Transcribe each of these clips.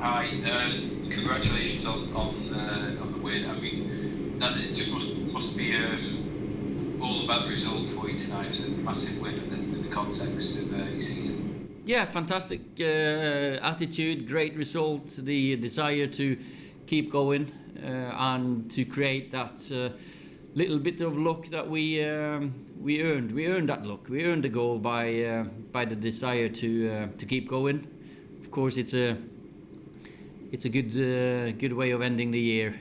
Hi, congratulations on the win. I mean, that it just must be all about the result for you tonight. A massive win in the context of your season. Yeah, fantastic attitude, great result, the desire to keep going and to create that little bit of luck that we earned. We earned that luck. We earned the goal by the desire to keep going. Of course, it's a good way of ending the year.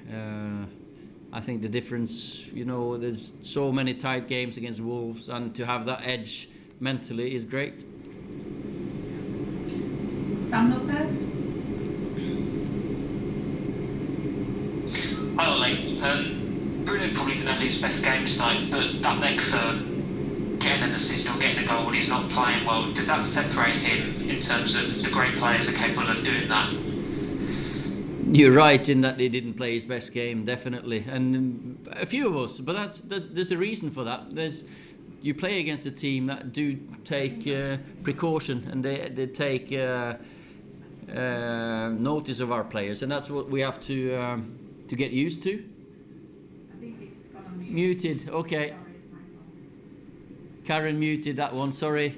I think the difference, there's so many tight games against Wolves, and to have that edge mentally is great. Sam up first. Hi Ole. Bruno probably didn't have his best game tonight, but that leg for getting an assist or getting a goal when he's not playing well, does that separate him in terms of the great players are capable of doing that? You're right in that he didn't play his best game, definitely, and a few of us. But there's a reason for that. You play against a team that do take precaution, and they take notice of our players, and that's what we have to get used to. I think it's gone on mute. Muted, okay. Sorry, it's my fault. Karen muted that one. Sorry.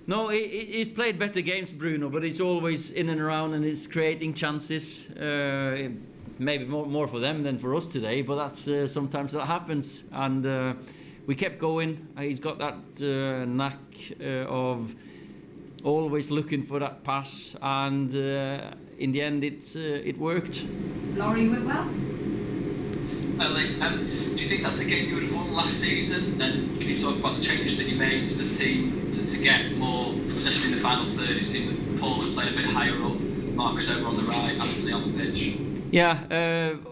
No, he's played better games, Bruno, but he's always in and around and he's creating chances. Maybe more for them than for us today, but that's sometimes that happens. And we kept going. He's got that knack of always looking for that pass, and in the end, it worked. Laurie Whitwell. Do you think that's the game you would have won last season? And can you talk about the changes that you made to the team to get more possession in the final third? It seemed that Paul was playing a bit higher up, Marcus over on the right, Anthony on the pitch. Yeah,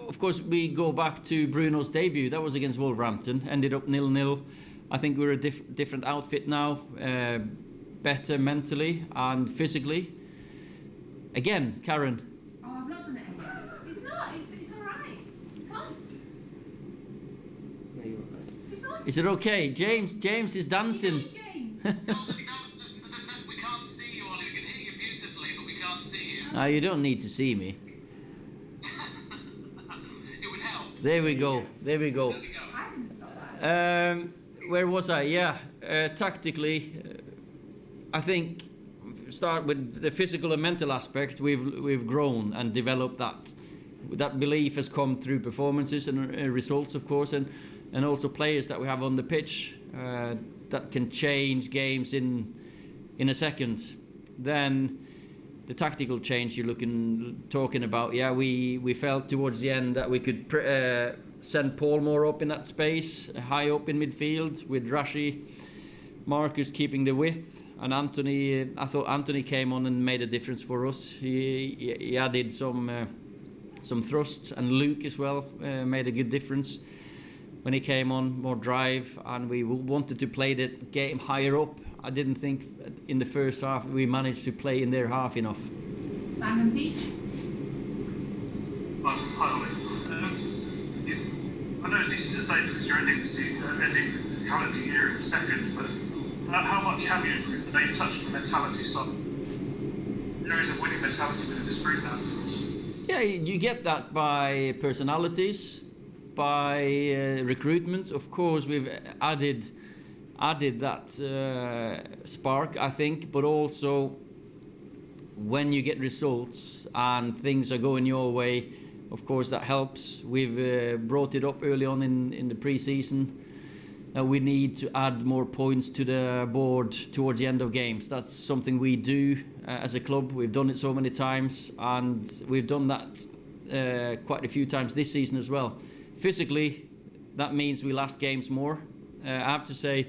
of course we go back to Bruno's debut. That was against Wolverhampton. Ended up 0-0. I think we're a different outfit now, better mentally and physically. Again, Karen. Oh, I've not done it again. It's not. It's all right. It's on. It's on. Is it okay? James is dancing. James. We can't see you, Ollie. We can hear you beautifully, but we can't see you. You don't need to see me. It would help. There we go. I didn't stop that. Where was I? Yeah, tactically, I think start with the physical and mental aspect. We've grown and developed that. That belief has come through performances and results, of course, and also players that we have on the pitch that can change games in a second. Then the tactical change you're talking about. Yeah, we felt towards the end that we could send Paul more up in that space, high up in midfield with Rashi, Marcus keeping the width, and Anthony. I thought Anthony came on and made a difference for us. He added some thrust, and Luke as well made a good difference when he came on, more drive, and we wanted to play the game higher up. I didn't think in the first half we managed to play in their half enough. Simon Peach. Hi Ollie. I know it's easy to say because you're ending the calendar year in a second, but how much have you improved? I know you've touched on the mentality side. There is a winning mentality within this group now. Yeah, you get that by personalities, by recruitment. Of course, we've added that spark, I think, but also when you get results and things are going your way, of course that helps. We've brought it up early on in the pre-season that we need to add more points to the board towards the end of games. That's something we do as a club. We've done it so many times, and we've done that quite a few times this season as well. Physically, that means we last games more. I have to say,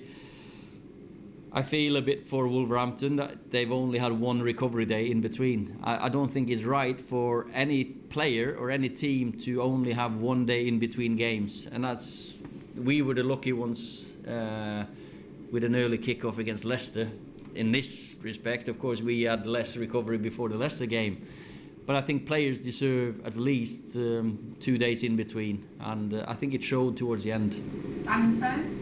I feel a bit for Wolverhampton that they've only had one recovery day in between. I don't think it's right for any player or any team to only have one day in between games. And we were the lucky ones with an early kickoff against Leicester. In this respect, of course, we had less recovery before the Leicester game. But I think players deserve at least 2 days in between. And I think it showed towards the end. Simon Stone.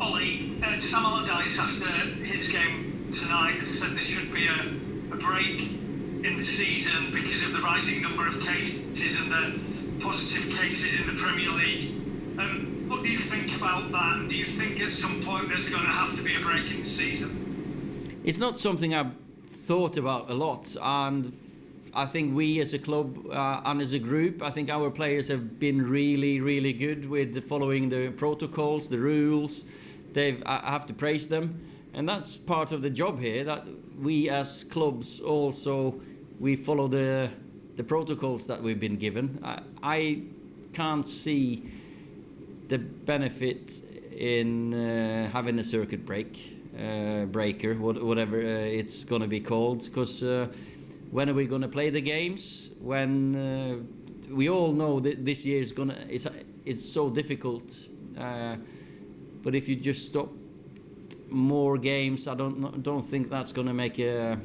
Ollie, Sam Allardyce after his game tonight said this should be a a break in the season because of the rising number of cases and the positive cases in the Premier League. What do you think about that? And do you think at some point there's going to have to be a break in the season? It's not something I've thought about a lot, and I think we as a club and as a group, I think our players have been really, really good with following the protocols, the rules. I have to praise them, and that's part of the job here, that we as clubs also, we follow the protocols that we've been given. I can't see the benefit in having a circuit breaker, whatever it's going to be called, because when are we going to play the games? When we all know that this year is it's so difficult. But if you just stop more games, I don't think that's going to make an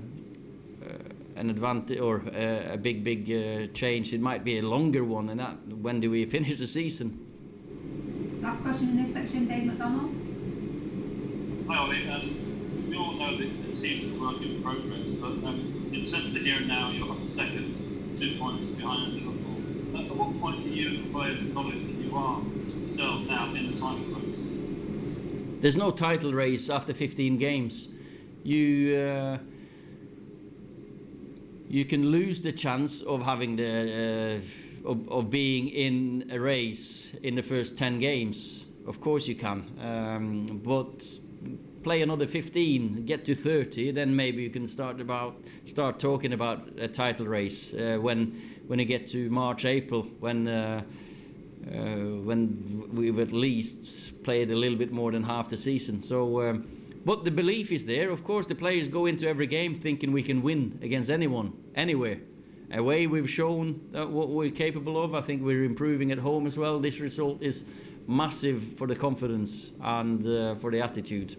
advantage or a big change. It might be a longer one, and that when do we finish the season? Last question in this section, Dave McDonald. Hi, Ollie. We all know that the team's a work in progress, but in terms of the here and now, you're up to second, 2 points behind Liverpool. At what point do you and the players acknowledge that you are yourselves now in the title race? There's no title race after 15 games. You can lose the chance of having of being in a race in the first 10 games. Of course you can, but play another 15, get to 30, then maybe you can start talking about a title race when you get to March, April, when we've at least played a little bit more than half the season. So, but the belief is there. Of course, the players go into every game thinking we can win against anyone, anywhere. Away, we've shown what we're capable of. I think we're improving at home as well. This result is massive for the confidence and for the attitude.